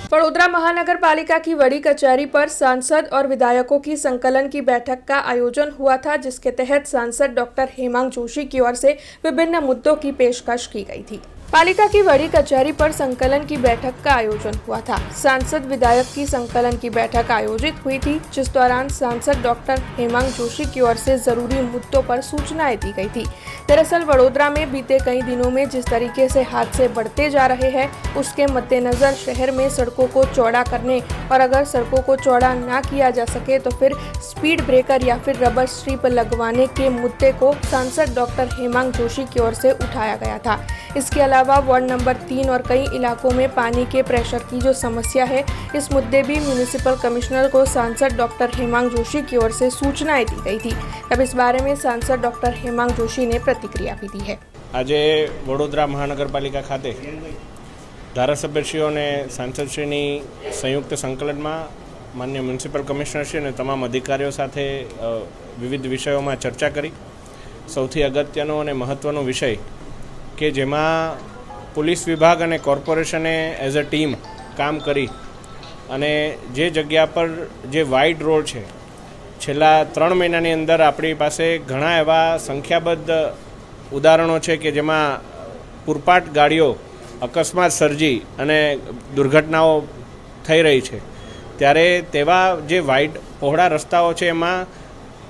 वडोदरा महानगर पालिका की बड़ी कचहरी पर सांसद और विधायकों की संकलन की बैठक का आयोजन हुआ था, जिसके तहत सांसद डॉक्टर हेमांग जोशी की ओर से विभिन्न मुद्दों की पेशकश की गई थी। पालिका की बड़ी कचहरी पर संकलन की बैठक का आयोजन हुआ था। सांसद विधायक की संकलन की बैठक आयोजित हुई थी, जिस दौरान सांसद डॉक्टर हेमांग जोशी की ओर से जरूरी मुद्दों पर सूचनाएं दी गई थी। दरअसल वडोदरा में बीते कई दिनों में जिस तरीके से हादसे बढ़ते जा रहे हैं, उसके मद्देनजर शहर में सड़कों को चौड़ा करने और अगर सड़कों को चौड़ा ना किया जा सके तो फिर स्पीड ब्रेकर या फिर रबर स्ट्रिप लगवाने के मुद्दे को सांसद डॉक्टर हेमांग जोशी की ओर से उठाया गया था। इसके अलावा वार्ड नंबर 3 और कई इलाकों में पानी के प्रेशर की जो समस्या है, इस मुद्दे भी म्युनिसिपल कमिश्नर को सांसद डॉक्टर हेमांग जोशी की ओर से सूचनाएं दी गई थी। अब इस बारे में सांसद डॉक्टर हेमांग जोशी ने प्रतिक्रिया भी दी है। आज वडोदरा महानगरपालिका खाते धारासभ्यश्रीओ ने सांसदश्रीनी संयुक्त संकलन में मान्य म्युनिसिपल कमिश्नरश्री ने तमाम अधिकारीओ साथे विविध विषयों में चर्चा करी। सौथी अगत्यनो अने महत्वनो विषय के जेमा पुलिस विभाग अने कॉर्पोरेशने एज अ टीम काम करी अने जे जग्या पर जे वाइड रोड है छेल्ला 3 महीनानी अंदर आपणी पासे घणा एवा संख्याबद्ध उदाहरणों है कि जेमा पूरपाट गाड़ीओ अकस्मात सर्जी अने दुर्घटनाओं थई रही है, त्यारे तेवा जे वाइड पહોળા रस्ताओ है एमां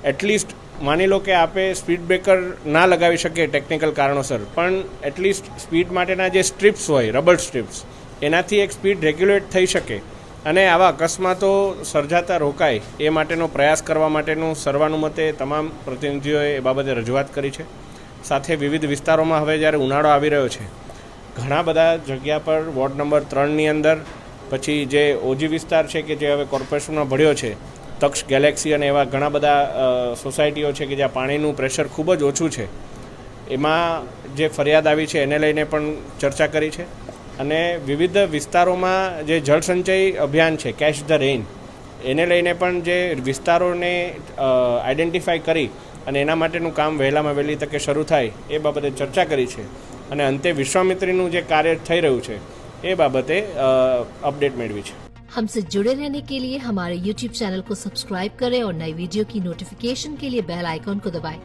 एटलीस्ट मानी लो कि आपे स्पीड ब्रेकर ना लगावी शके टेक्निकल कारणोसर, पण एटलीस्ट स्पीड माटेना जे स्ट्रिप्स होय रबर स्ट्रिप्स एनाथी एक स्पीड रेग्युलेट थई शके अने आवा अकस्मातो सर्जाता रोकाय ए माटेनो प्रयास करवा माटेनुं सर्वानुमते तमाम प्रतिनिधिओए ए बाबते रजूआत करी छे। साथे विविध विस्तारोमां हवे ज्यारे उनाळो आवी रह्यो छे, घणा बधा जग्या पर वोर्ड नंबर 3 नी अंदर पछी जे ओजी विस्तार छे कि जे हवे कोर्पोरेशनमां भळ्यो छे, तक्ष गैलेक्सी अने एवा घणा बधा सोसायटीओ छे कि ज्यां पाणीनुं प्रेशर खूब ज ओछुं छे, एमां जे फरियाद आवी छे एने लईने पण चर्चा करी छे। अने विविध विस्तारोमां जे जलसंचय अभियान छे कैच ध रेन एने लईने पण जे विस्तारोने आइडेंटिफाई करी अने एना माटेनुं काम वहेलामां वहेली तके शरू थाय ए बाबते चर्चा करी छे। अने अंते विश्वामित्रीनुं जे कार्य थई रह्युं छे ए बाबते अपडेट मेळवी छे। हमसे जुड़े रहने के लिए हमारे YouTube चैनल को सब्सक्राइब करें और नई वीडियो की नोटिफिकेशन के लिए बेल आइकॉन को दबाएं।